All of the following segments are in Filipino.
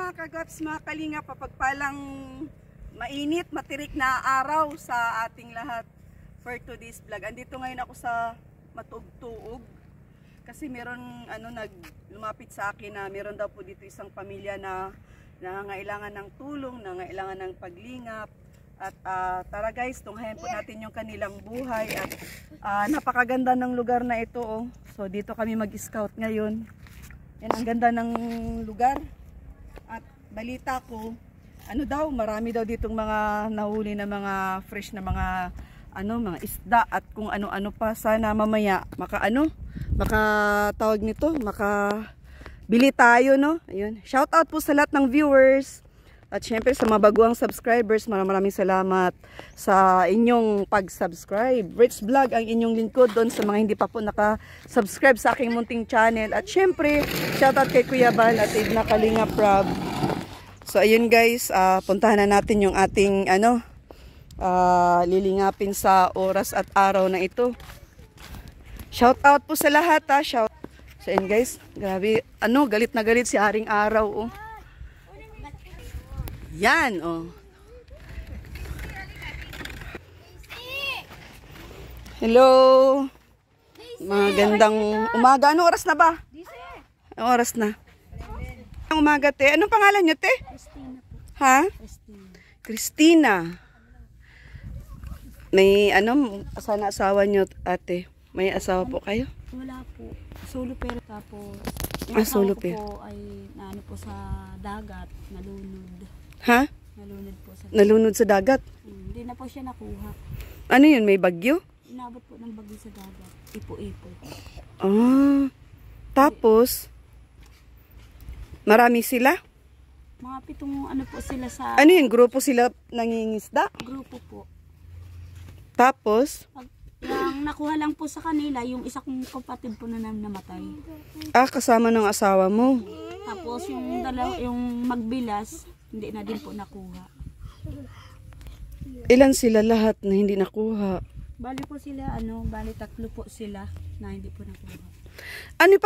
mga kagaps, mga kalinga, papagpalang mainit, matirik na araw sa ating lahat for today's vlog. Andito ngayon ako sa Matuog-Tuog kasi meron lumapit sa akin na meron daw po dito isang pamilya na nangangailangan ng tulong, nangangailangan ng paglingap. At tara guys, tunghayan po natin yung kanilang buhay. At napakaganda ng lugar na ito. Oh. So dito kami mag-scout ngayon. Yan, ang ganda ng lugar. At balita ko, marami daw ditong mga nahuli na mga fresh na mga isda at kung ano-ano pa. Sana mamaya makatawag nito, makabili tayo, no? Ayun. Shout out po sa lahat ng viewers. At syempre sa mga baguang subscribers, maraming salamat sa inyong pag-subscribe. Rich Vlog ang inyong lingkod doon sa mga hindi pa po naka-subscribe sa aking munting channel. At syempre, shoutout kay Kuya Bal at Edna Kalinga Prab. So ayun guys, puntahan na natin yung ating lilingapin sa oras at araw na ito. Shoutout po sa lahat ha. So ayun guys, grabe, galit na galit si Haring Araw oh. Yan, oh. Hello. Magandang umaga. Anong oras na ba? Anong oras na? Ang umaga, te. Anong pangalan nyo, te? Christina po. Ha? Christina. May, sana asawa nyo, ate? May asawa po kayo? Wala po. Solo pero tapos. Solo pero. Po ay po sa dagat, nalunod. Ha? Nalunod po sa dagat. Nalunod sa dagat? Hindi na po siya nakuha. Ano yun? May bagyo? Inabot po ng bagyo sa dagat. Ipo-ipo. Tapos, marami sila? Mga 7 po sila sa... Ano yun? Grupo sila nangingisda? Grupo po. Tapos? Yung nakuha lang po sa kanila, yung isa kong kapatid po na namatay. Kasama ng asawa mo? Tapos yung magbilas, hindi na din po nakuha. Ilan sila lahat na hindi nakuha? Bali po sila, bali 3 po sila na hindi po nakuha.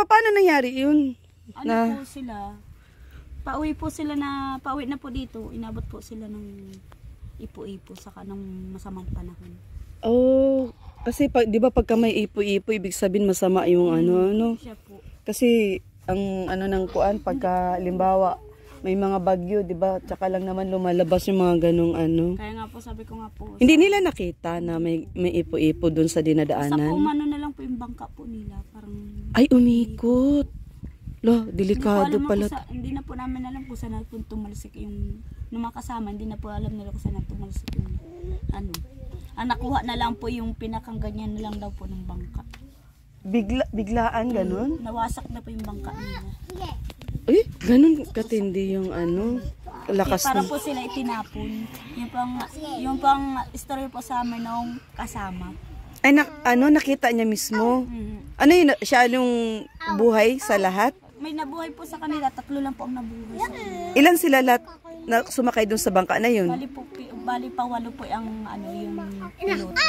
Paano nangyari yun? Po sila? Pauwi na po dito. Inabot po sila ng ipo-ipo saka ng masamang panahon. Oh, kasi di ba pagka may ipo-ipo, ibig sabihin masama yung Siya po. Kasi ang ng kuan, pagka limbawa, may mga bagyo, di ba? Tsaka lang naman lumalabas yung mga ganong Kaya nga po, sabi ko nga po. Hindi nila nakita na may ipo-ipo dun sa dinadaanan? Sa umano na lang po yung bangka po nila. Parang... Ay, umikot. Lo, delikado pala. Hindi na po namin alam kung saan po tumalsik yung makasama. Hindi na po alam nila kung saan tumalsik yung Ang nakuha na lang po yung pinakang ganyan na lang daw po ng bangka. Biglaan, ganun? Nawasak na po yung bangka nila. Ganun katindi yung lakas para po sila itinapon. Yung pang story po sa amin nung kasama. Ay, nakita niya mismo? Ano yun, siya yung buhay sa lahat? May nabuhay po sa kanila, 3 lang po ang nabuhay sa kanila. Ilan sila lahat na sumakay dun sa bangka na yun? Bali pa 8 po yung piloto.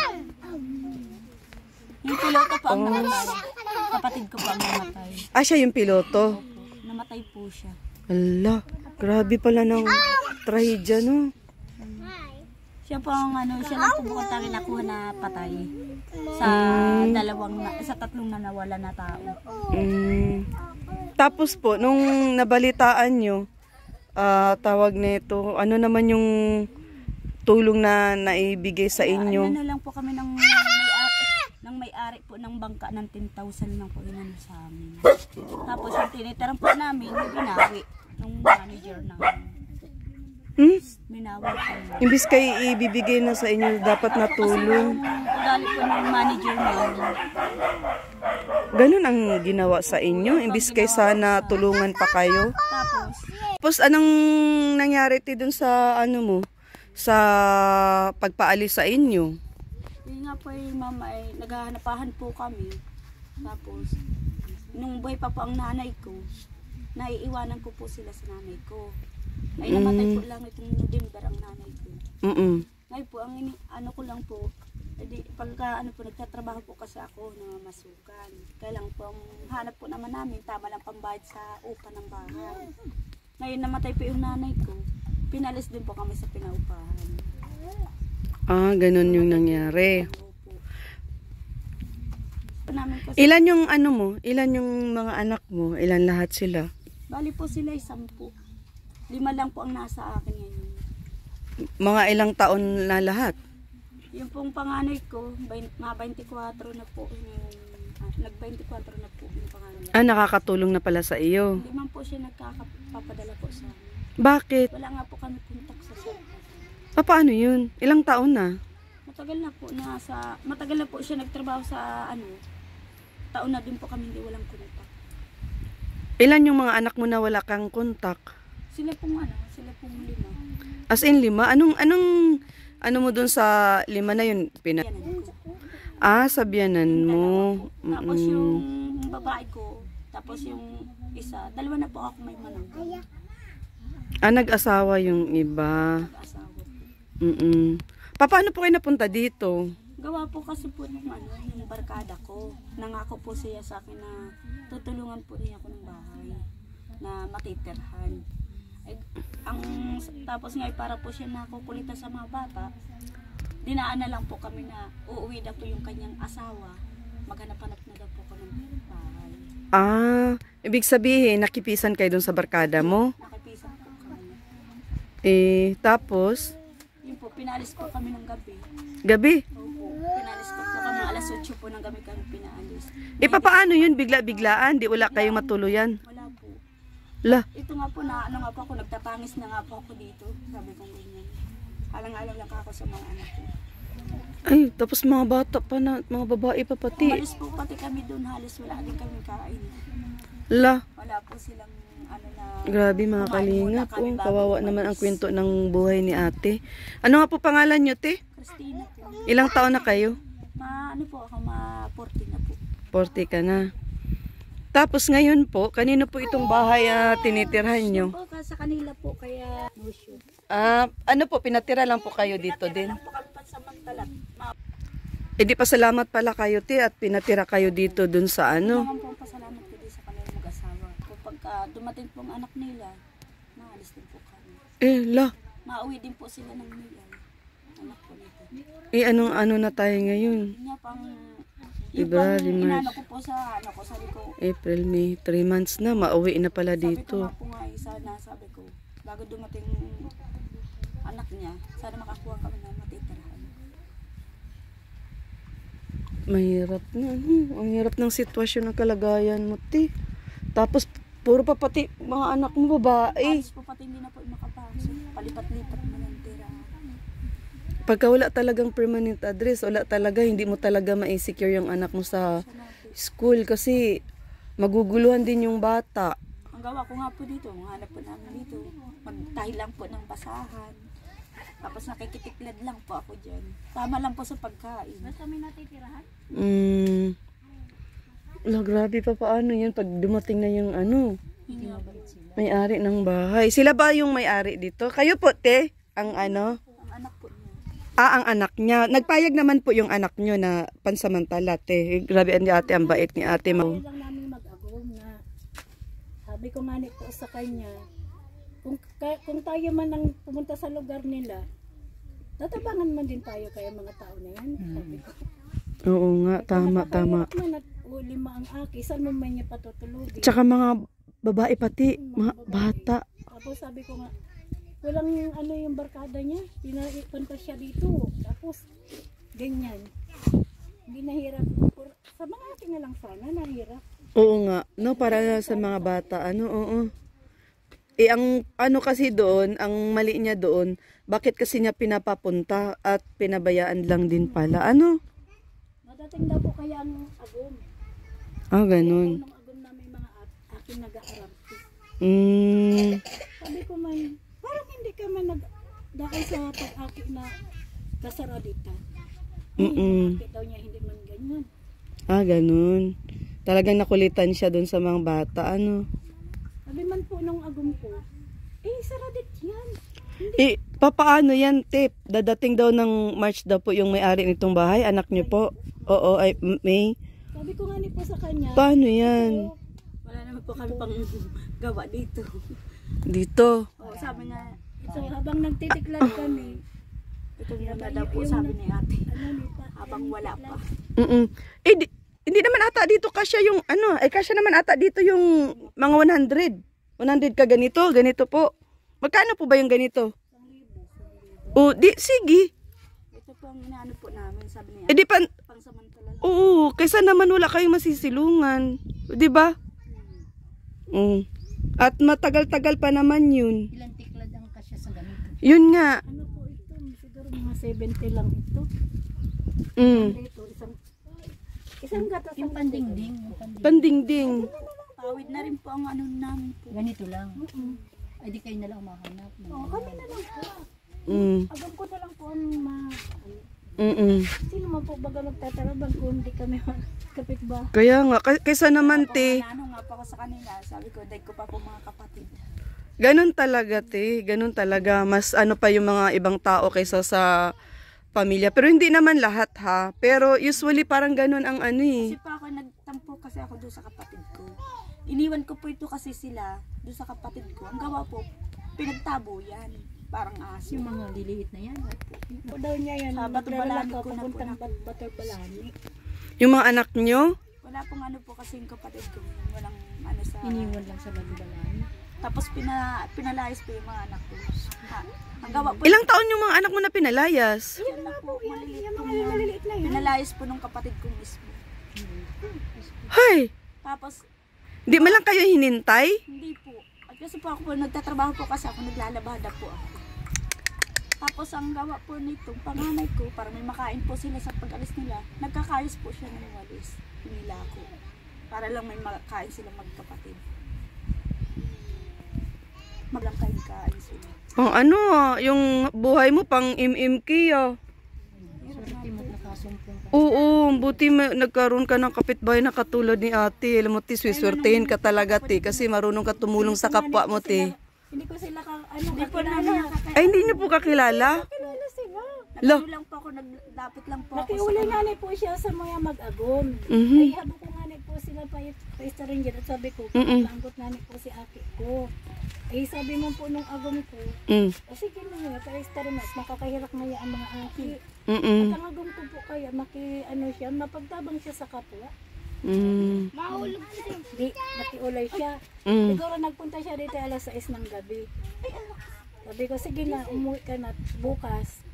Yung piloto po ang namatay. Kapatid ko po ang namatay. Siya yung piloto? Namatay po siya. Ala, grabe pala ng trahedya, no? Siya po ang siya lang po bukod tayo nakuha na patay. Sa 3 na nawala na tao. Tapos po, nung nabalitaan nyo, tawag nito, ano naman yung tulong na naibigay sa inyo? Ano lang po kami ng may-ari po ng bangka ng 10,000 lang po sa amin. Tapos yung tinitirahan po namin, binawi ng manager namin. Binawi po. Imbis kayo ibibigay na sa inyo dapat na tulong. Dali po ng manager namin. Ganun ang ginawa sa inyo? Imbis kayo sana tulungan pa kayo? Tapos anong nangyari dun sa sa pagpaalis sa inyo? Yun nga po mama naghahanapahan po kami. Tapos nung buhay pa po ang nanay ko, naiiwanan ko po sila sa nanay ko. Ay namatay po lang itong November ang nanay ko. Ngayon po, ang ko lang po, pagka nagtatrabaho po kasi ako na masukan. Kaya lang po, ang hanap po naman namin, tama lang pambayad sa upa ng bahay. Ngayon namatay po yung nanay ko. Pinalis din po kami sa pinaupahan. Ah, ganun yung nangyari. Opo. Namin kasi, Ilan yung ano mo? Ilan yung mga anak mo? Ilan lahat sila? bali po sila 10. 5 lang po ang nasa akin ngayon. Mga ilang taon na lahat? Yung pong panganay ko, mga 24 na po. Nag-24 na po yung panganay. Ah, nakakatulong na pala sa iyo. Hindi man po siya nagkakapapadala po sa amin. Bakit? Wala nga po kami kontak sa cellphone. Paano yun? Ilang taon na? Matagal na po siya nagtrabaho sa taon na din po kami hindi walang kontak. Ilan yung mga anak mo na wala kang kontak? Sila pong 5. As in 5? Ano mo dun sa 5 na yun? Yan ko. Sa biyanan mo. Tapos yung babae ko, tapos yung isa, 2 na po ako may manang. Nag-asawa yung iba. Nag-asawa po. Paano po kayo napunta dito? Gawa po kasi po ng yung barkada ko. Nangako po siya sa akin na tutulungan po niya ako ng bahay na matitirhan. Tapos ngayon para po siya nakukulitan sa mga bata, dinaan na lang po kami na uuwi na po yung kanyang asawa. Maghanap-hanap na daw po ko ng bahay. Ibig sabihin, nakipisan kayo dun sa barkada mo? Nakipisan po kami. Tapos? Yun po, pinalis po kami ng gabi. Gabi? Opo, pinalis po kami alas 8 po ng gabi kami pinaalis. Paano yun? Bigla-biglaan? Di wala kayong matuluyan? Wala po. La, Ito nga po na nga po ako, nagtatangis na nga po ako dito. Sabi kong ganyan. Alang-alang lang ako sa mga anak ko. ay, tapos mga bata pa na, mga babae pa pati. Umalis po pati kami doon, halos wala din kami kain. La, Wala po silang grabe mga kalingap. Kawawa naman ang kwento ng buhay ni ate. Ano nga po pangalan nyo, te? Christina po. Ilang taon na kayo? Ako, 40 na po. 40 ka na. Tapos ngayon po, kanino po itong bahay tinitirhan nyo? Po, sa kanila po, kaya no sure. Ano po, pinatira lang po kayo dito din? Lang po kami pansamantalat. Di pa salamat pala kayo, te, at pinatira kayo dito dun sa Naman po pasalamat ko din sa kanilang mag-asawa. Kapag dumating po ang anak nila, naalis din po kami. La, Mauwi din po sila ng Milan. Anak po nito. ano na tayo ngayon? Yun nga pang February, inano March, ko po sa sabi ko, April, May, 3 months na, mauwi na pala sabi ko dito. nga po nga sabi ko, bago dumating anak niya, sana makakuha kami ng matitirahan. Mahirap na, ang hirap ng sitwasyon ng kalagayan mo, te. Tapos, puro pa pati mga anak mo babae. Alis po pati hindi na po makapasok. Palipat-lipat mo ng tira. Pagka wala talagang permanent address, wala talaga, hindi mo talaga ma-secure yung anak mo sa school kasi maguguluhan din yung bata. Ang gawa ko nga po dito, hanap po namin dito. Magtahi lang po ng basahan. Tapos nakikitiklad lang po ako dyan. Tama lang po sa pagkain. Basta may natitirahan? Grabe pa paano yan pag dumating na yung Hindi mabait sila. may-ari ng bahay. Sila ba yung may-ari dito? Kayo po, te? Ang Ang anak po niya. ang anak niya. Nagpayag naman po yung anak niyo na pansamantala, te. Grabe ang ate, ang bait ni ate. Kaya lang namin mag-agom na sabi ko nga nito sa kanya, kung tayo man ang pumunta sa lugar nila, tatabangan man din tayo kaya mga tao na yan. Sabi ko. Oo nga, tama. Man at lima ang aki, saan mo man niya patutulugin? Tsaka mga babae pati, mga bata. Tapos sabi ko nga, walang yung barkada niya, pinapunta siya dito. Tapos, ganyan. Hindi nahirap. Sa mga akin na lang sana, nahirap. Oo nga, no, para sa mga bata, oo. Ang kasi doon, ang mali niya doon, bakit kasi niya pinapapunta at pinabayaan lang din pala, Madating daw po kaya ang agom. Ganun. Nung agom na may mga aking nag-aarap. Sabi ko man, parang hindi ka man dahil sa pag-aki na kasaradita. Bakit daw niya hindi man ganyan? Ganun. Talagang nakulitan siya doon sa mga bata, Sabi man po nung agom ko, saradit yan. Papaano yan, tip? Dadating daw ng March daw po yung may-ari nitong bahay, anak niyo po. Oo, May. Sabi ko nga ni po sa kanya, Paano yan? Wala naman Marami po kami pang gawa dito. Dito. O, sabi niya, So habang nagtitiklad kami, ito muna daw po sabi ni ate. ano ni pa, Habang wala pa. Mm. Hindi naman ata dito kasya yung ano, ay kasya naman ata dito yung mga 100. 100 ka ganito po. Magkano po ba yung ganito? O, sige. Ito po ang inaano po namin, sabi niya. Eh di pa, Pangsamantala lang. oo, kaysa naman wala kayong masisilungan. Di ba? At matagal-tagal pa naman yun. Ilang tiklad ang kasya sa ganito? Yun nga. ano po ito, siguro mga 70 lang ito. Mm. Ito, isang gatas Yung pandingding. Pandingding. Pawid na rin po ang ano namin po. Ganito lang. Ay di kayo na lang mahanap. Oo, kami na lang po. Mm. Agam ko na lang po ang sino man po baga magtatarabang kung hindi kami kapitbahay. Kaya nga, kaysa naman te, Ano nga po ako sa kanila, sabi ko, dahil ko pa po mga kapatid. ganun talaga te, ganun talaga. Mas ano pa yung mga ibang tao kaysa sa pamilya. Pero hindi naman lahat ha. Pero usually parang ganun ang ano eh. Kasi pa ako nagtampo kasi ako doon sa kapatid ko. Iniwan ko po ito kasi sila doon sa kapatid ko. Ang gawa po, pinagtabo yan. Parang aso. Yung mga liliit na yan. Po daw niya yan, Sa Batubalani maglalaro ko na po papuntang Batubalani. Yung mga anak nyo, Wala pong ano po kasi yung kapatid ko. Walang ano sa... Iniwan lang sa Batubalani. Tapos pinalayas po yung mga anak ko. Ang gawa po, ilang taon yung mga anak mo na pinalayas? yan na po, maliliit po yan. Pinalayas po nung kapatid ko mismo. Hay, Tapos, di man lang kayo hinintay? hindi po. At kasi po ako po, nagtatrabaho po kasi ako, naglalabada po ako. Tapos ang gawa po nitong panganay ko, para may makain po sila sa pag-alis nila, nagkakayos po siya ng walis. Pinila ko. Para lang may makain silang magkapatid. Maglang kain sila. Oh, ano, yung buhay mo pang MMK ah. Swerte mo nakasumpong ka. Oo, buti nagkaroon ka ng kapitbahay na katulad ni ate. Alam mo, te, swiswertehin ka talaga, te. Kasi marunong ka tumulong sa kapwa mo, te. Hindi ko sila Hindi po kakilala. namin Ay, hindi niyo po kakilala? Kilala sila. Lo. Nagano lang po ako, nagdapit lang po ako sa Nakiuli kanila. nga po siya sa mga mag-agon. Mhm. Ay habang ko nga po sila pa rin dyan at sabi ko, maanggot nga po si aki ko. Ay sabi mo po nung agom ko, Mm. sige na nga, pa rin at makakahirap na yan ang mga aki. Mm-mm. At ang agom ko po kaya, siya, mapagtabang siya sa kapwa. Mm. Di, nakiulay siya. Mm. Siguro nagpunta siya dito alas 6 ng gabi. Sabi ko, sige na, umuwi ka na bukas.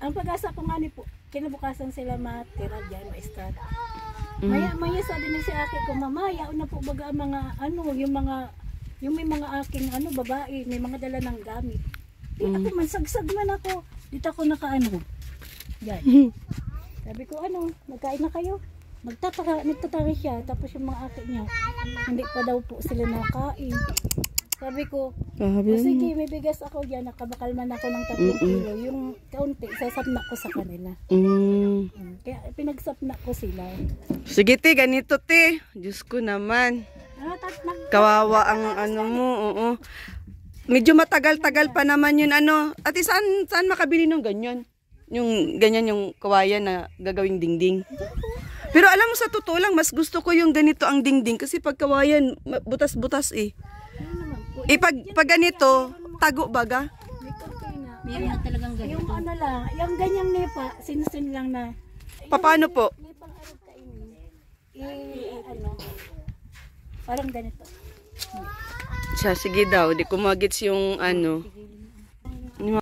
Ang pag-asa ko nga po, kinabukasan sila matira dyan, ma-start. Maya sabi na si Aki ko, mama, yaon na po baga ang mga, yung may mga aking, babae, may mga dala ng gamit. Di ako man, sagsag man ako. Dito ako nakaano. Yan. Sabi ko, nagkain na kayo? Nagtataka siya, tapos yung mga aki niya, hindi pa daw po sila nakain. Sabi ko, sige, may bigas ako dyan, nakabakal man ako ng 3 kilo. Yung kaunti, sasapna ko sa kanila. Mm. Kaya pinagsapna ko sila. Sige, te, ganito, te. Diyos ko naman. Kawawa ang ano mo, oo. Medyo matagal-tagal pa naman yun, Ate, saan makabili ng ganyan? Yung ganyan yung kawayan na gagawing dingding. Pero alam mo, sa totoo lang, mas gusto ko yung ganito ang dingding kasi pag kawayan, butas-butas eh. Pag ganito, tago baga. Meron na talagang Yung ganito. lang, yung ganyang nipa, sinusin lang na, Paano po? nipang arot kainin. Parang ganito. Siya, sige daw, di ko magets yung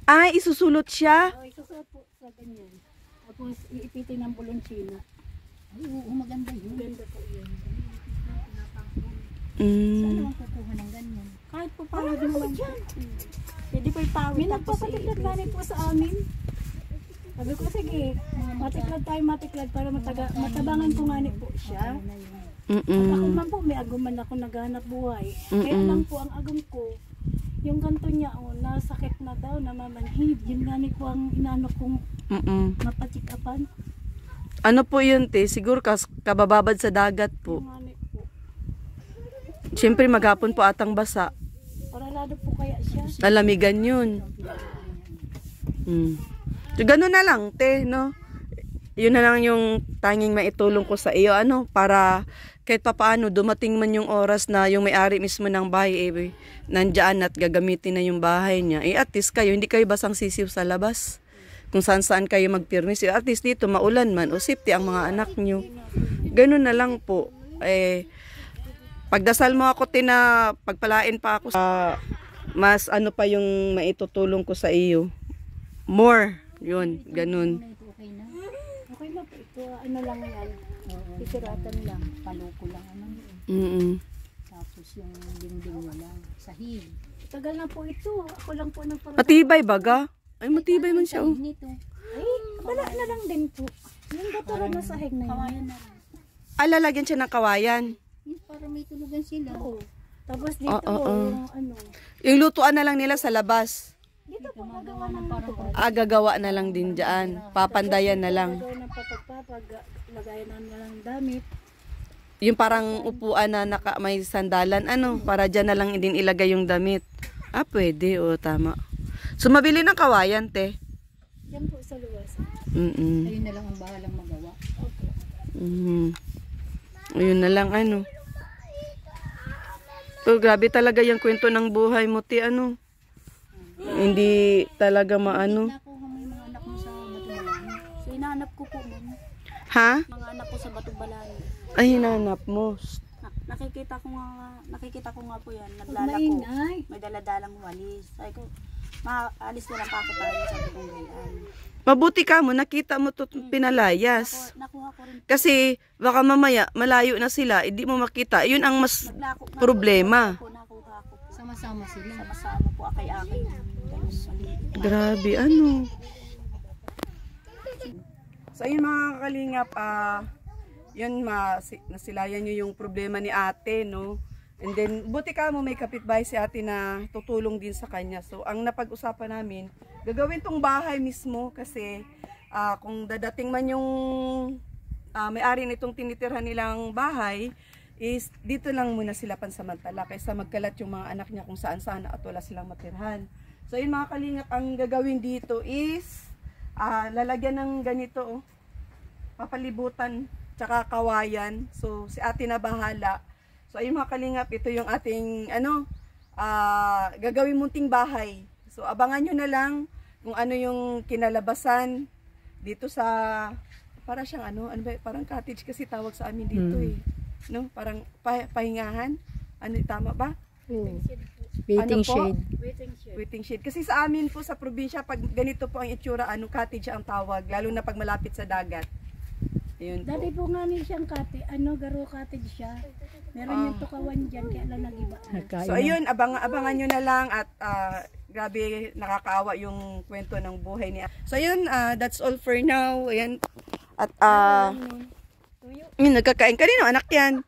Ay, isusulot siya? O, isusuot po sa ganyan. Tapos, iipitin ng bulonsina. Ay, oo, maganda yun. Ganda po yun. Saan Mm. naman kukuha ng ganyan? Kahit po pawid naman. Pwede po ipawid May tapos nagpapatiklad nga rin po sa amin. Sabi ko, sige, matiklad para matabangan ko nga rin po siya. At ako man po, may aguman ako naghanap buhay. Kaya lang po, ang agum ko, yung ganto niya, nasakit na daw, namamanhid. Yun nga rin po ang inano kong mapachikapan. Ano po yun, te? Siguro kabababad sa dagat po. Yung nga rin po. Siyempre, maghapon po atang basa. Paralado po kaya siya. Lalamigan yun. So, ganun na lang, te, no? Yun na lang yung tanging maitulong ko sa iyo, para kahit papaano dumating man yung oras na yung may-ari mismo ng bahay nandyan at gagamitin na yung bahay niya, at least kayo, hindi kayo basang sisiw sa labas. Kung saan kayo magpirmis, at least dito maulan man o safety ang mga anak nyo. Ganun na lang po. Pagdasal mo ako, Tina, pagpalain pa ako mas ano pa yung maitutulong ko sa iyo. More. Yun, ganun. Okay na. Okay na po. Ito, ano lang yan. Isiratan lang. Paluko lang ano. Tapos yung dingding mo lang. Sahig. Tagal na po ito. Ako lang po nagparata. Matibay baga? Ay, matibay man siya. Oh. Nito. Ay, wala na lang din po. Yung gaturan na sahig na yun. Kawayan na rin. Lalagyan siya ng kawayan. Para may tulugan sila. Oo. Tapos dito, yung ano. Yung lutuan na lang nila sa labas. Dito po Gumagawa ng parang Gagawa na lang din dyan. Papandayan na lang. gagawin ng papagpapag, lagayan na lang damit. Yung parang upuan na may sandalan, para dyan na lang din ilagay yung damit. Pwede. Tama. So, mabili ng kawayan, te. Yan po sa luwas. ayun na lang ang bahalang magawa. Ayun na lang, grabe talaga yung kwento ng buhay mo, ti, Hindi talaga maano. Nakuha mo yung mga anak mo sa Batubalani. So, hinahanap ko po, ma'am. Ha? Mga anak ko sa Batubalani. Ay, hinanap mo. Nakikita ko nga po yan. Naglalako. Maingay. May daladalang walis. Sabi ko, maalis na lang pa ako tayo. Sabi ko, ganyan. Mabuti ka mo, nakita mo to pinalayas. Nakuha ko rin. Kasi baka mamaya malayo na sila, hindi mo makita. Yun ang mas problema. Nakuha ko po. Sama-sama sila. Sama-sama po akay-akay. Dalawang maliit. Grabe, So ayun mga kalingap, yun nasilayan nyo yung problema ni ate, no? And then, buti ka mo may kapitbahay si ate na tutulong din sa kanya. So ang napag-usapan namin, gagawin tong bahay mismo kasi kung dadating man yung may-ari nitong tinitirhan nilang bahay, is dito lang muna sila pansamantala kaysa magkalat yung mga anak niya kung saan-saan at wala silang matirhan. So yun mga kalingap, ang gagawin dito is lalagyan ng ganito, papalibutan tsaka kawayan. So si ate na bahala. So ayun mga kalingap, ito yung ating gagawin munting bahay. So abangan nyo na lang kung ano yung kinalabasan dito sa para siyang parang cottage kasi tawag sa amin dito no? Parang pahingahan. Tama ba? Waiting shade. Waiting shed. Kasi sa amin po sa probinsya, pag ganito po ang itsura, cottage ang tawag, lalo na pag malapit sa dagat. Ayun po. Dati po nga ni siyang cottage, garo cottage siya. Meron yung tukawan dyan, kaya lang nag-iba. So ayun, abangan nyo na lang at grabe nakakaawa yung kwento ng buhay niya. So ayun, that's all for now. Ayan. At nagkakain ka rin, anak yan.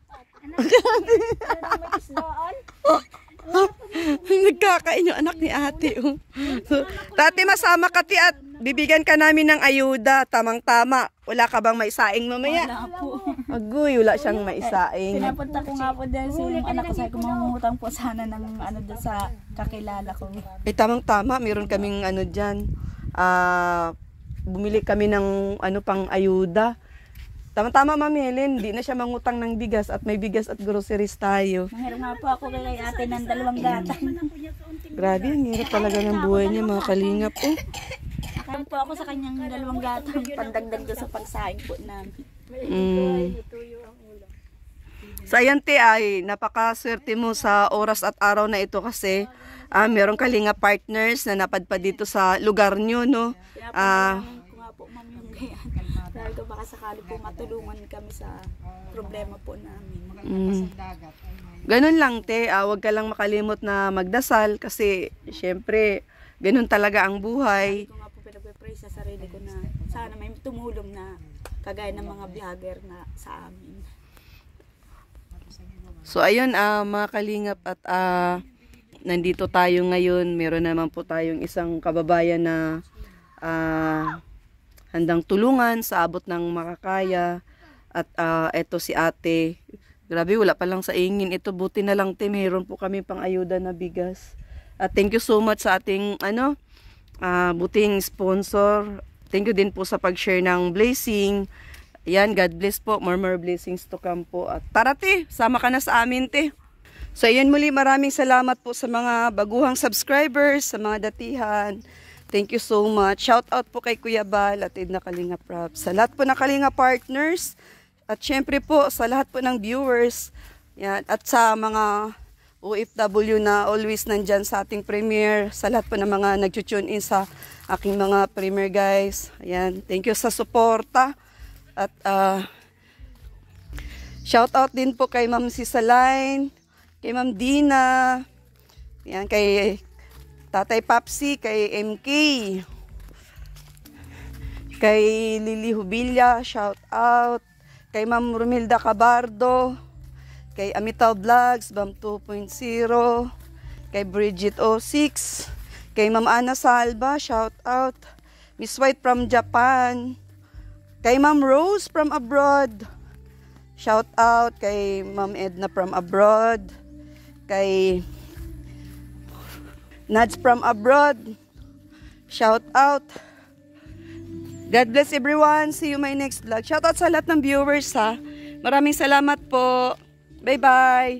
Nagkakain yung anak ni ate. So, tate, masama ka ti at bibigyan ka namin ng ayuda. Tamang-tama. Wala ka bang maisaing mamaya? Wala po. Agoy, wala siyang maisaing. Pinapunta ko nga po din sa yung anak ko. Sabi ko, mangungutang po sana ng doon sa kakilala ko. Tamang-tama. Meron kaming dyan. Bumili kami ng pang ayuda. Tama-tama, Ma'am Helen, di na siya mangutang ng bigas at may bigas at groceries tayo. Nanghiram nga po ako kay ate ng 2 gatang. Grabe, ang hirap talaga ng buhay niya, mga kalingap. Nakaram po ako sa kanyang 2 gatang pandagdag doon sa pagsaing po namin. So ayan, te, ay napakaswerte mo sa oras at araw na ito kasi merong kalinga partners na napadpad dito sa lugar nyo, no? Pinapagalangin ko nga po, ma'am, yung ganyan. Dahil ko baka sakali po matulungan kami sa problema po namin. Ganun lang, te. Huwag ka lang makalimot na magdasal kasi syempre ganun talaga ang buhay. Ko nga po pinag-pray sa sarili ko na sana may tumulong na kagaya ng mga vlogger na sa amin. So ayun, mga kalingap, at nandito tayo ngayon. Meron naman po tayong isang kababayan na handang tulungan sa abot ng makakaya. At eto si ate. Grabe, wala pa lang sa ingin. Ito, buti na lang, te, mayroon po kami pang ayuda na bigas. At thank you so much sa ating buting sponsor. Thank you din po sa pag-share ng blessing. Ayan, God bless po. More blessings to come po. At tara te, sama ka na sa amin te. So ayan muli, maraming salamat po sa mga baguhang subscribers, sa mga datihan. Thank you so much. Shout out po kay Kuya Bal at Edna Kalinga Prab. Sa lahat po ng Kalinga partners. At syempre po sa lahat po ng viewers. Yan. At sa mga OFW na always nandyan sa ating premiere. Sa lahat po ng mga nag-tune in sa aking mga premiere guys. Ayan. Thank you sa suporta. At shout out din po kay Ma'am Sisaline, kay Ma'am Dina, yan, kay Tatay Papsi, kay MK, kay Lily Hubilla, shout out, kay Ma'am Romilda Cabardo, kay Amital Vlogs, Bam 2.0, kay Bridget 06, kay Ma'am Ana Salva, shout out, Miss White from Japan, kay Ma'am Rose from abroad, shout out kay Ma'am Edna from abroad, kay Nads from abroad, shout out. God bless everyone. See you my next vlog. Shout out sa lahat ng viewers ha. Maraming salamat po. Bye bye.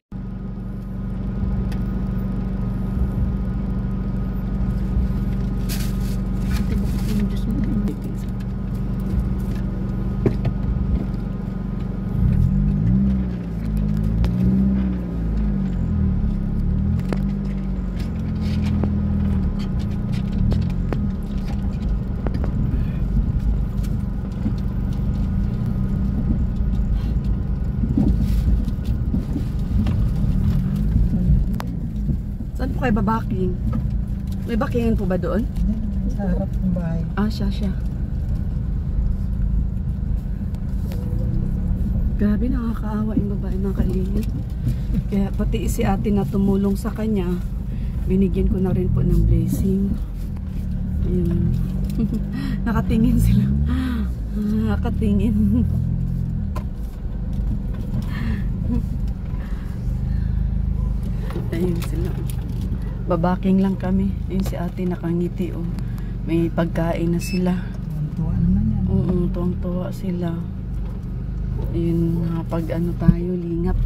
Saan po kayo babaking? May bakingan po ba doon? Sa harap ng bahay. Ah, siya. Grabe, nakakaawa yung babae mga kalingit. Kaya pati si ate na tumulong sa kanya, binigyan ko na rin po ng blessing. Ayun. Nakatingin sila. Nakatingin. Ayun sila. Babaking lang kami. Ayun si ate nakangiti oh. May pagkain na sila. Tuwa naman yan. Oo, tuwang-tuwa sila. Ayun, pag ano tayo, lingap.